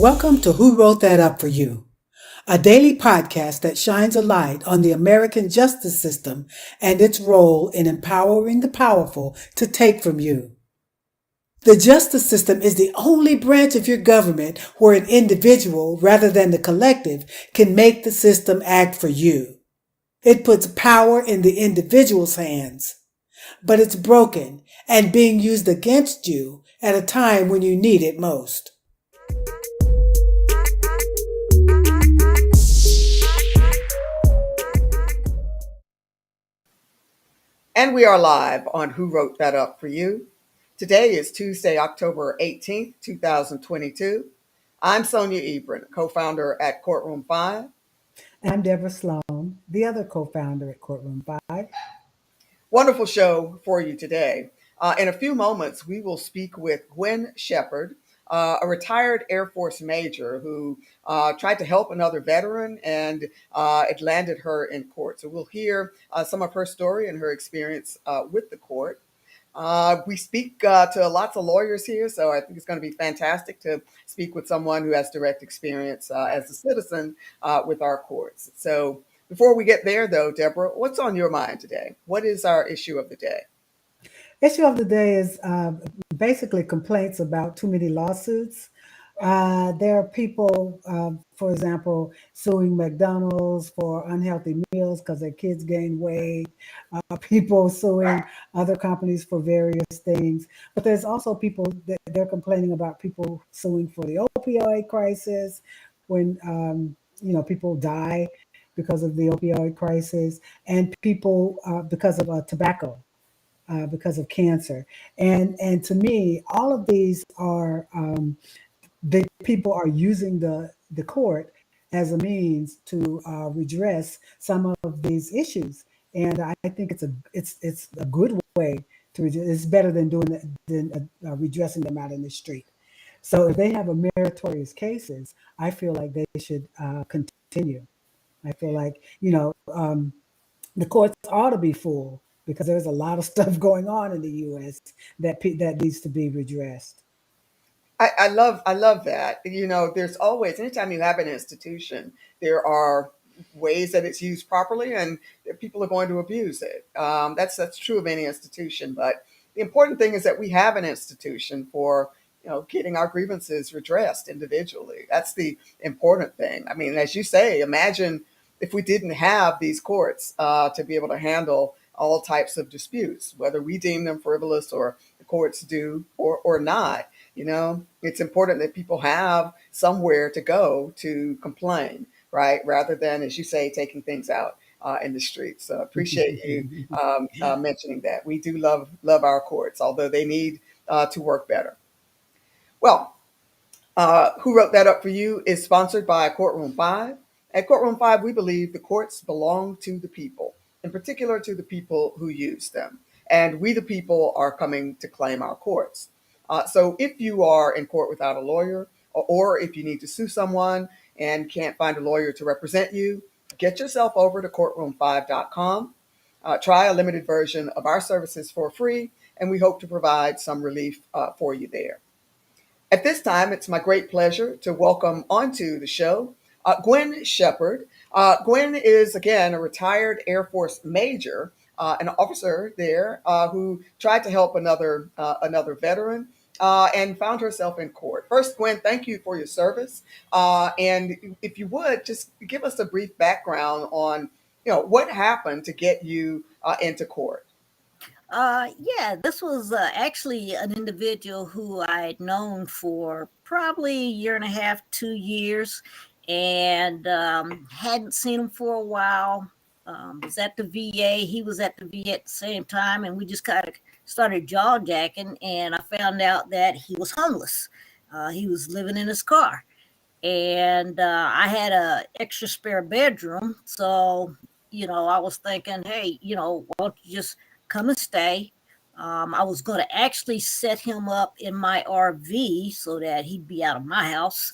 Welcome to Who Wrote That Up for You, a daily podcast that shines a light on the American justice system and its role in empowering the powerful to take from you. The justice system is the only branch of your government where an individual, rather than the collective, can make the system act for you. It puts power in the individual's hands, but it's broken and being used against you at a time when you need it most. And we are live on Who Wrote That Up for You. Today is Tuesday, October 18th, 2022. I'm Sonia Ebron, co-founder at Courtroom 5. I'm Deborah Sloan, the other co-founder at Courtroom 5. Wonderful show for you today. In a few moments, we will speak with Gwen Sheppard, a retired Air Force major who tried to help another veteran and it landed her in court. So we'll hear some of her story and her experience with the court. We speak to lots of lawyers here, so I think it's going to be fantastic to speak with someone who has direct experience as a citizen with our courts. So before we get there, though, Deborah, what's on your mind today? What is our issue of the day? Issue of the day is basically complaints about too many lawsuits. There are people, for example, suing McDonald's for unhealthy meals because their kids gain weight. People suing other companies for various things. But there's also people that they're complaining about people suing for the opioid crisis when people die because of the opioid crisis, and people because of tobacco. Because of cancer, and to me, all of these are people are using the court as a means to redress some of these issues, and I think it's a good way to redress. It's better than redressing them out in the street. So if they have a meritorious cases, I feel like they should continue. I feel like the courts ought to be full because there's a lot of stuff going on in the U.S. that needs to be redressed. I love that. There's always, anytime you have an institution, there are ways that it's used properly and people are going to abuse it. That's true of any institution. But the important thing is that we have an institution for getting our grievances redressed individually. That's the important thing. I mean, as you say, imagine if we didn't have these courts to be able to handle all types of disputes, whether we deem them frivolous or the courts do or not. It's important that people have somewhere to go to complain, right? Rather than, as you say, taking things out in the streets. So I appreciate you mentioning that. We do love our courts, although they need to work better. Well, Who Wrote That Up for You is sponsored by Courtroom 5. At Courtroom 5, we believe the courts belong to the people, in particular to the people who use them. And we, the people, are coming to claim our courts. So if you are in court without a lawyer, or if you need to sue someone and can't find a lawyer to represent you, get yourself over to courtroom5.com. Try a limited version of our services for free, and we hope to provide some relief for you there. At this time, it's my great pleasure to welcome onto the show Gwen Sheppard. Gwen is, again, a retired Air Force major, an officer there who tried to help another veteran and found herself in court. First, Gwen, thank you for your service. And if you would, just give us a brief background on what happened to get you into court. Yeah, this was actually an individual who I'd known for probably a year and a half, 2 years, and hadn't seen him for a while. Was at the VA. He was at the VA at the same time, and we just kind of started jaw jacking. And I found out that he was homeless. He was living in his car, and I had a extra spare bedroom, so I was thinking, hey, why don't you just come and stay? I was going to actually set him up in my RV so that he'd be out of my house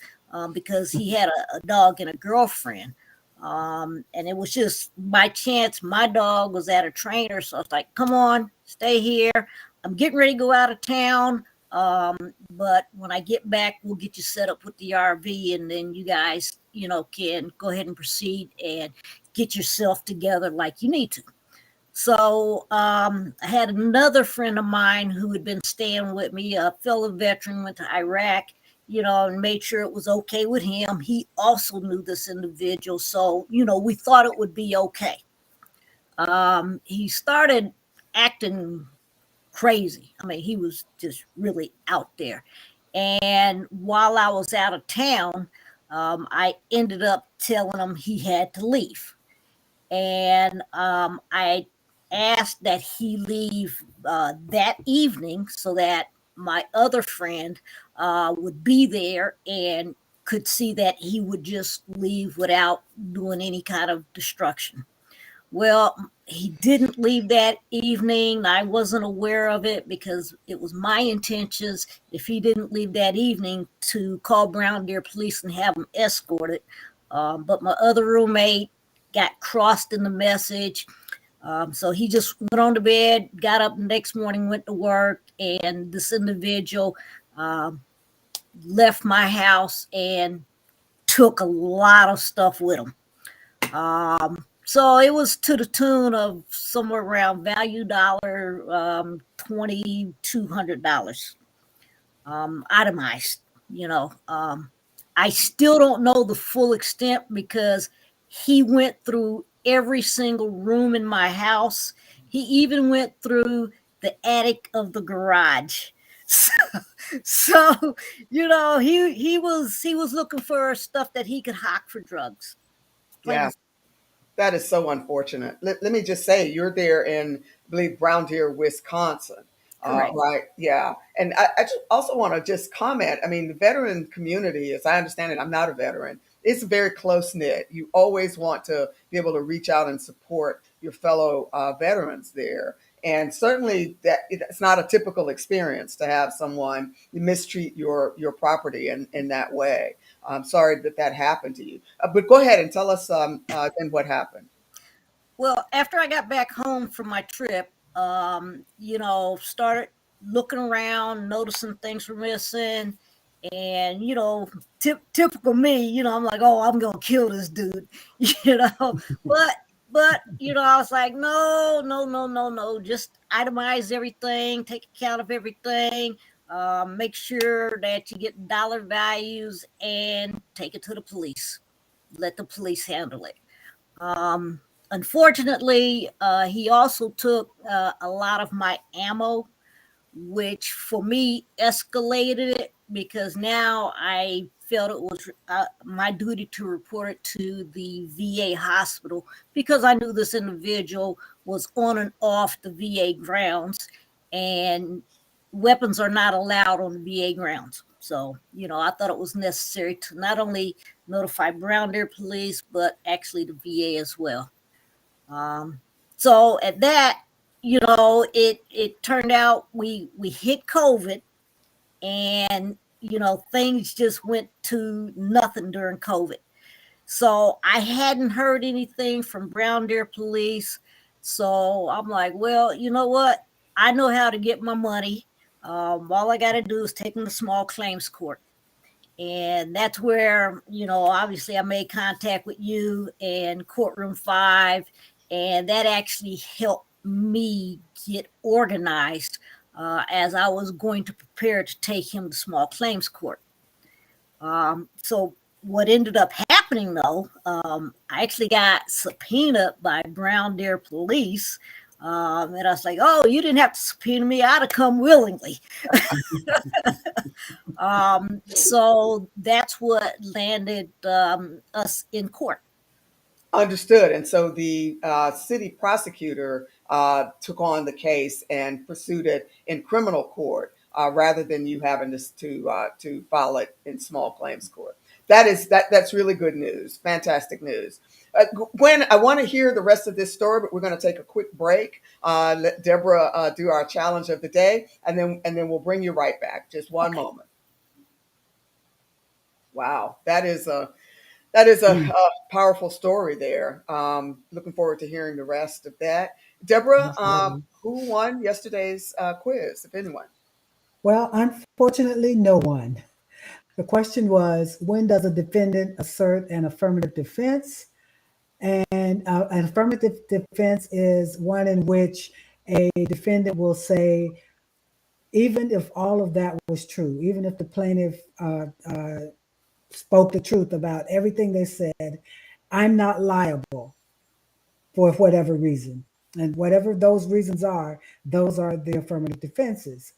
because he had a dog and a girlfriend. And it was just by chance, my dog was at a trainer. So I was like, come on, stay here. I'm getting ready to go out of town. But when I get back, we'll get you set up with the RV, and then you guys, can go ahead and proceed and get yourself together like you need to. So I had another friend of mine who had been staying with me, a fellow veteran, went to Iraq, and made sure it was okay with him. He also knew this individual. So, we thought it would be okay. He started acting crazy. I mean, he was just really out there. And while I was out of town, I ended up telling him he had to leave. And I asked that he leave that evening so that my other friend would be there and could see that he would just leave without doing any kind of destruction. Well, he didn't leave that evening. I wasn't aware of it because it was my intentions, if he didn't leave that evening, to call Browndeer police and have him escorted. But my other roommate got crossed in the message. So he just went on to bed, got up the next morning, went to work, and this individual left my house and took a lot of stuff with him. So it was to the tune of somewhere around value dollar $2,200 itemized. I still don't know the full extent because he went through every single room in my house. He even went through the attic of the garage. So he was looking for stuff that he could hawk for drugs. Yeah, that is so unfortunate. Let me just say, you're there in, I believe, Browndeer, Wisconsin. Correct. Right. Yeah. And I just also want to just comment. I mean, the veteran community, as I understand it, I'm not a veteran. It's very close knit. You always want to be able to reach out and support your fellow veterans there. And certainly that it's not a typical experience to have someone mistreat your property in that way. I'm sorry that happened to you. But go ahead and tell us then what happened. Well, after I got back home from my trip, started looking around, noticing things were missing. And, typical me, I'm like, oh, I'm going to kill this dude, you know, but, I was like, no, no, no, no, no, just itemize everything, take account of everything, make sure that you get dollar values and take it to the police. Let the police handle it. Um, Unfortunately, he also took a lot of my ammo, which for me escalated it because now I felt it was my duty to report it to the VA hospital because I knew this individual was on and off the VA grounds, and weapons are not allowed on the VA grounds. So, I thought it was necessary to not only notify Browndeer police, but actually the VA as well. Um, so at that, it turned out we hit COVID, and things just went to nothing during COVID. So I hadn't heard anything from Browndeer police. So I'm like, well, you know what? I know how to get my money. All I got to do is take them to small claims court. And that's where, obviously I made contact with you and Courtroom 5. And that actually helped me get organized as I was going to prepare to take him to small claims court. So what ended up happening though, I actually got subpoenaed by Browndeer police. And I was like, oh, you didn't have to subpoena me. I'd have come willingly. So that's what landed us in court. Understood. And so the city prosecutor took on the case and pursued it in criminal court rather than you having to file it in small claims court. That's really good news. Fantastic news. Gwen, I want to hear the rest of this story, but we're going to take a quick break. Let Deborah do our challenge of the day, and then we'll bring you right back. Just one moment. Wow, that is a powerful story there. Looking forward to hearing the rest of that. Deborah, Absolutely. who won yesterday's quiz, if anyone? Well, unfortunately, no one. The question was, when does a defendant assert an affirmative defense? And an affirmative defense is one in which a defendant will say, even if all of that was true, even if the plaintiff spoke the truth about everything they said, I'm not liable for whatever reason. And whatever those reasons are, those are the affirmative defenses.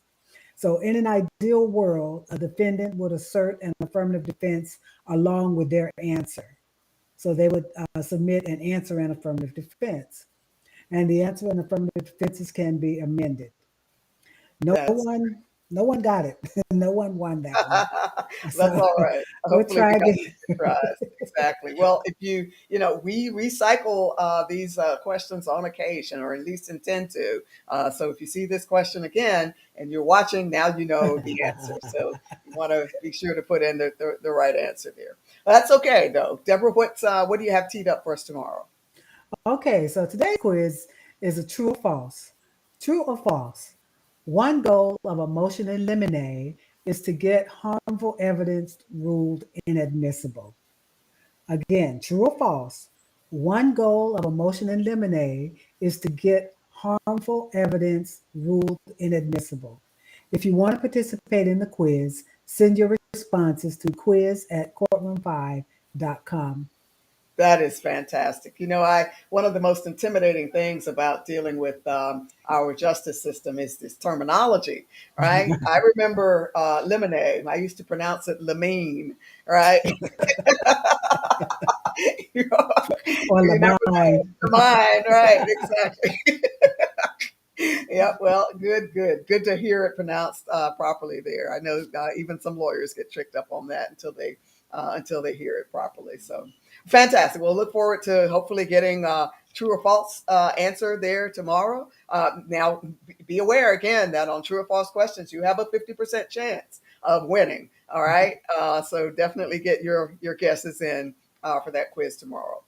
So, in an ideal world, a defendant would assert an affirmative defense along with their answer. So, they would submit an answer and affirmative defense. And the answer and affirmative defenses can be amended. No That's one, no one got it. No one won that one. that's So all right. we'll Hopefully, we try got again. some surprise. Exactly. Well, if we recycle these questions on occasion, or at least intend to. So if you see this question again and you're watching, now you know the answer. So you want to be sure to put in the right answer there. That's okay, though. Deborah, what do you have teed up for us tomorrow? Okay, so today's quiz is a true or false. True or false? One goal of a motion in limine is to get harmful evidence ruled inadmissible. Again, true or false? One goal of a motion in limine is to get harmful evidence ruled inadmissible. If you want to participate in the quiz, send your responses to quiz@courtroom5.com. That is fantastic. One of the most intimidating things about dealing with our justice system is this terminology, right? I remember lemonade. I used to pronounce it lemine, right? you know, Or you never know. Lamine. The mind, right? Exactly. Yeah, well, good to hear it pronounced properly there. I know even some lawyers get tricked up on that until they hear it properly. So fantastic. We'll look forward to hopefully getting true or false answer there tomorrow. Now, be aware again that on true or false questions, you have a 50% chance of winning. All right, so definitely get your guesses in for that quiz tomorrow.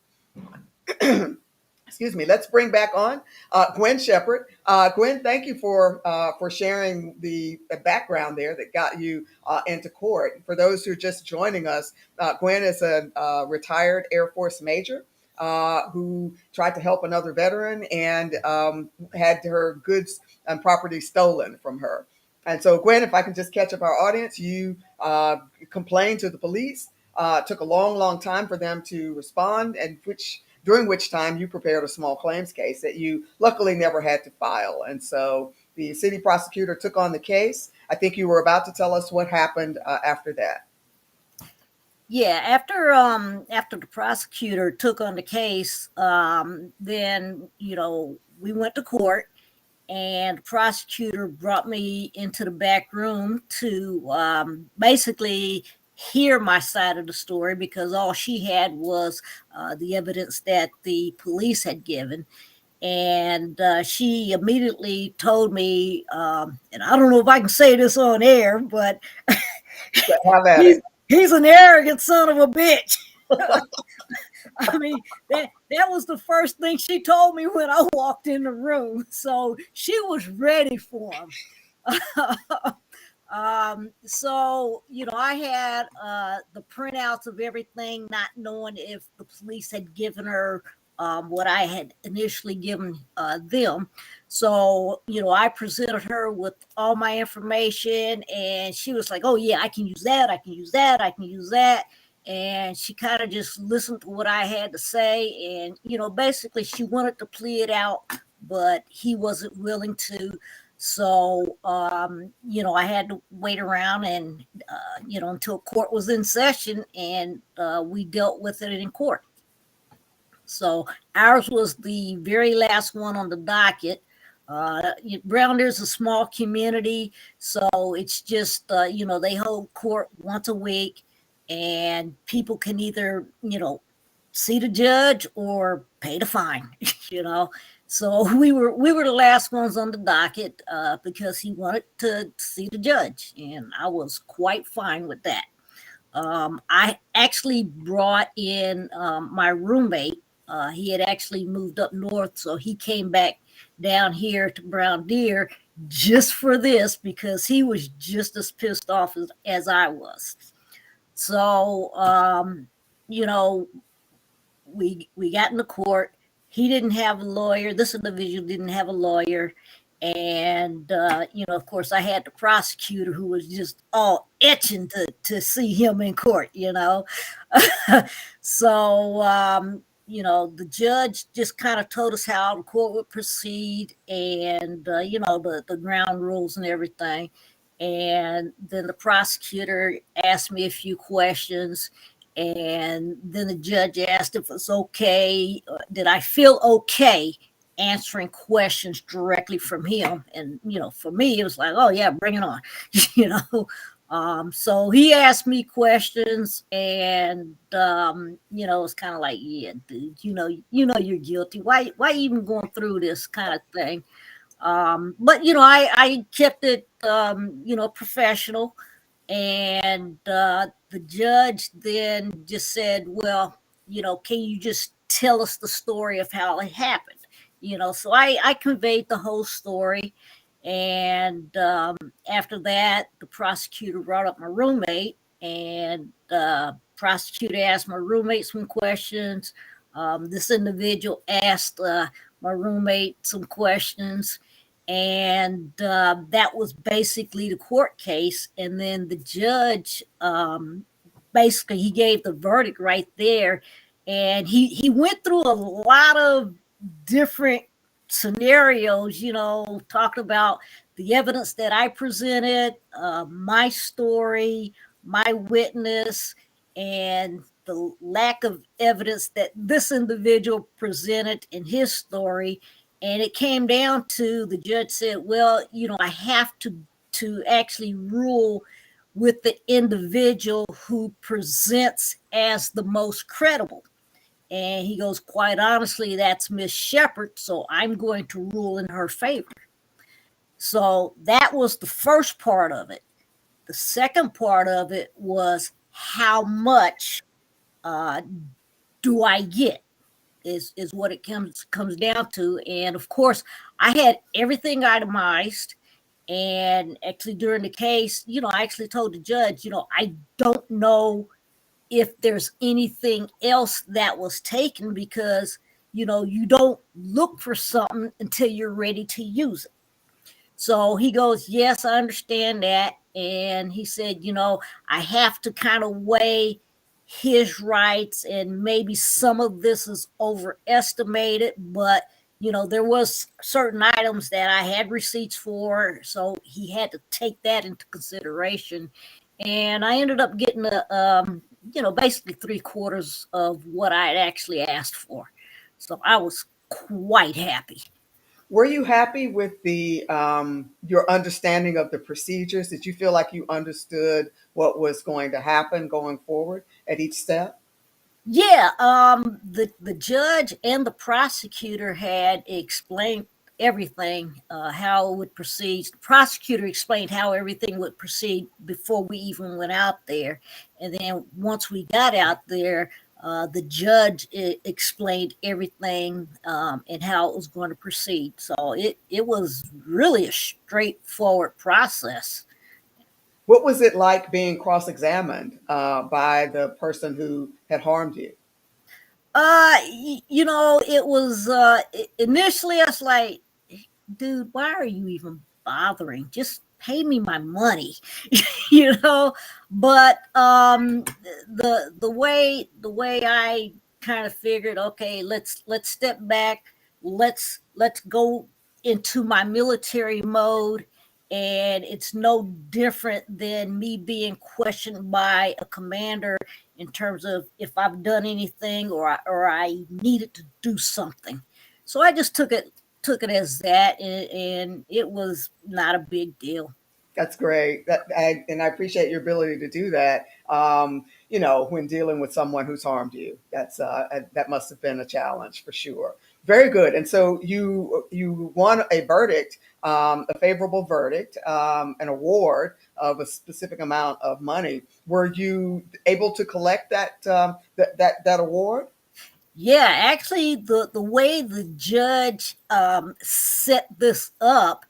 Excuse me. Let's bring back on Gwen Sheppard. Gwen, thank you for sharing the background there that got you into court. For those who are just joining us, Gwen is a retired Air Force major who tried to help another veteran and had her goods and property stolen from her. And so, Gwen, if I can just catch up our audience, you complained to the police. Took a long time for them to respond, and during which time you prepared a small claims case that you luckily never had to file. And so the city prosecutor took on the case. I think you were about to tell us what happened after that. Yeah, after the prosecutor took on the case, then we went to court, and the prosecutor brought me into the back room to basically hear my side of the story, because all she had was the evidence that the police had given. And she immediately told me, and I don't know if I can say this on air, but Have at he's it. he's an arrogant son of a bitch. I mean, that was the first thing she told me when I walked in the room. So she was ready for him. So I had the printouts of everything, not knowing if the police had given her what I had initially given them. So I presented her with all my information, and she was like, "Oh yeah, I can use that. I can use that. I can use that." And she kind of just listened to what I had to say, and basically she wanted to plea it out, but he wasn't willing to. So, I had to wait around and, until court was in session, and we dealt with it in court. So ours was the very last one on the docket. Browndeer is a small community, so it's just, they hold court once a week, and people can either, see the judge or pay the fine, you know. So we were the last ones on the docket because he wanted to see the judge, and I was quite fine with that. I actually brought in my roommate. He had actually moved up north, so he came back down here to Browndeer, just for this because he was just as pissed off as I was. So, you know, we got into court. He didn't have a lawyer. This individual didn't have a lawyer. And, you know, of course, I had the prosecutor who was just all itching to see him in court, you know. So, you know, the judge just kind of told us how the court would proceed and, you know, the ground rules and everything. And then the prosecutor asked me a few questions. And then the judge asked if it's okay. Did I feel okay answering questions directly from him? And, you know, for me, it was like, oh, yeah, bring it on, you know. So he asked me questions and, you know, it's kind of like, yeah, dude, you know, you're guilty. Why even going through this kind of thing? But, you know, I kept it, you know, professional. And the judge then just said, well, you know, can you just tell us the story of how it happened? You know, so I conveyed the whole story. And after that, the prosecutor brought up my roommate, and the prosecutor asked my roommate some questions. This individual asked my roommate some questions, and that was basically the court case. And then the judge, basically, he gave the verdict right there, and he went through a lot of different scenarios, you know, talked about the evidence that I presented, my story, my witness, and the lack of evidence that this individual presented in his story. And it came down to the judge said, well, you know, I have to actually rule with the individual who presents as the most credible. And he goes, quite honestly, that's Miss Sheppard, so I'm going to rule in her favor. So that was the first part of it. The second part of it was how much do I get? Is what it comes down to. And of course, I had everything itemized. And actually, during the case, you know, I actually told the judge, you know, I don't know if there's anything else that was taken because, you know, you don't look for something until you're ready to use it. So he goes, yes, I understand that. And he said, you know, I have to kind of weigh his rights, and maybe some of this is overestimated, but you know, there was certain items that I had receipts for, so he had to take that into consideration. And I ended up getting you know, basically 3/4 of what I had actually asked for. So I was quite happy. Were you happy with the your understanding of the procedures? Did you feel like you understood what was going to happen going forward at each step? Yeah, the judge and the prosecutor had explained everything, how it would proceed. The prosecutor explained how everything would proceed before we even went out there, and then once we got out there, the judge explained everything, and how it was going to proceed. So it was really a straightforward process. What was it like being cross-examined by the person who had harmed you? You know, it was initially I was like, dude, why are you even bothering? Just pay me my money, you know. But the way I kind of figured, okay, let's step back, let's go into my military mode, and it's no different than me being questioned by a commander in terms of if I've done anything or I needed to do something. So I just took it as that, and it was not a big deal. That's great. And I appreciate your ability to do that. You know, when dealing with someone who's harmed you, that must have been a challenge for sure. Very good. And so you won a verdict, a favorable verdict, an award of a specific amount of money. Were you able to collect that award? Yeah, actually, the way the judge set this up,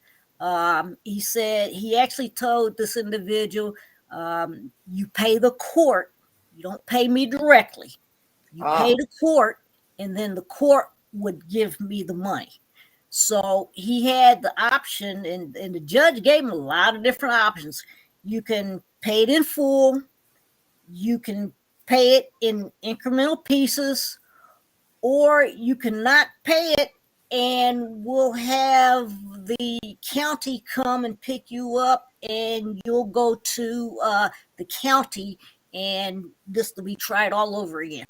He said he actually told this individual, you pay the court, you don't pay me directly. You pay the court, and then the court would give me the money. So he had the option, and the judge gave him a lot of different options. You can pay it in full, you can pay it in incremental pieces, or you cannot pay it and we'll have the county come and pick you up and you'll go to the county and this will be tried all over again.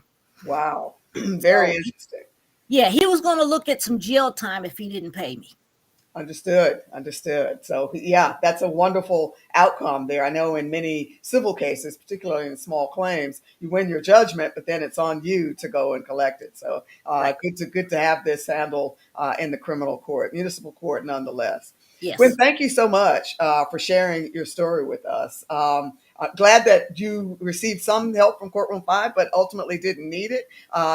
Wow. Very interesting. Yeah, he was going to look at some jail time if he didn't pay me. Understood. So yeah, that's a wonderful outcome there. I know in many civil cases, particularly in small claims, you win your judgment, but then it's on you to go and collect it. So Right. good to have this handled in the criminal court, municipal court, nonetheless. Yes. Gwen, thank you so much for sharing your story with us. Glad that you received some help from Courtroom 5, but ultimately didn't need it.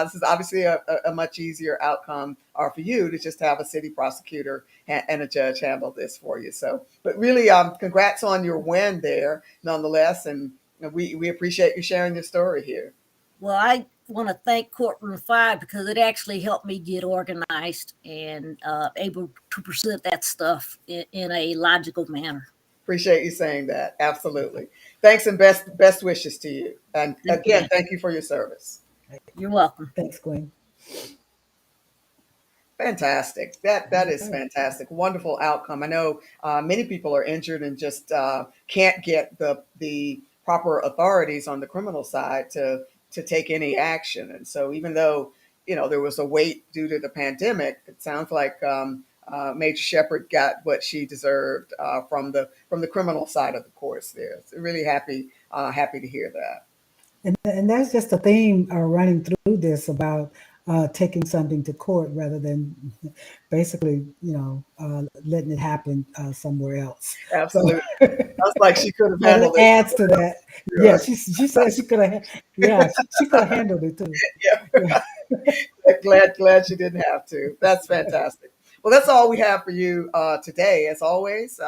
This is obviously a much easier outcome for you to just have a city prosecutor and a judge handle this for you. So, but really, congrats on your win there, nonetheless, and we appreciate you sharing your story here. Well, I want to thank Courtroom 5 because it actually helped me get organized and able to present that stuff in a logical manner. Appreciate you saying that. Absolutely. Thanks and best wishes to you. And again, thank you for your service. You're welcome. Thanks, Gwen. Fantastic. That is fantastic. Wonderful outcome. I know many people are injured and just can't get the proper authorities on the criminal side to take any action. And so even though, there was a wait due to the pandemic, it sounds like Major Sheppard got what she deserved from the criminal side of the course there. So really happy to hear that. And that's just a theme running through this about taking something to court rather than basically, letting it happen somewhere else. Absolutely. Sounds like she could have But handled it it. adds to that. Yeah, she said she could have. Yeah, she could have handled it too. Yeah. Glad she didn't have to. That's fantastic. Well, that's all we have for you today. As always,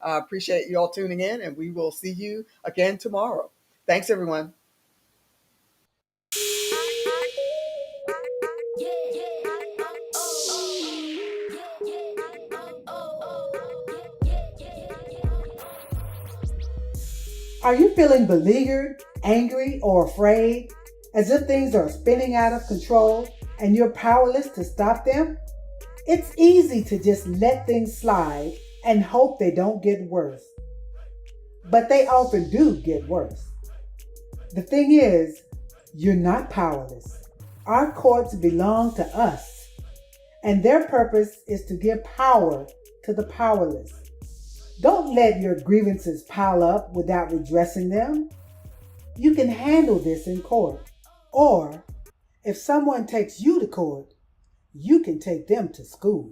appreciate you all tuning in, and we will see you again tomorrow. Thanks, everyone. Are you feeling beleaguered, angry, or afraid, as if things are spinning out of control and you're powerless to stop them? It's easy to just let things slide and hope they don't get worse. But they often do get worse. The thing is, you're not powerless. Our courts belong to us, and their purpose is to give power to the powerless. Don't let your grievances pile up without redressing them. You can handle this in court. Or, if someone takes you to court, you can take them to school.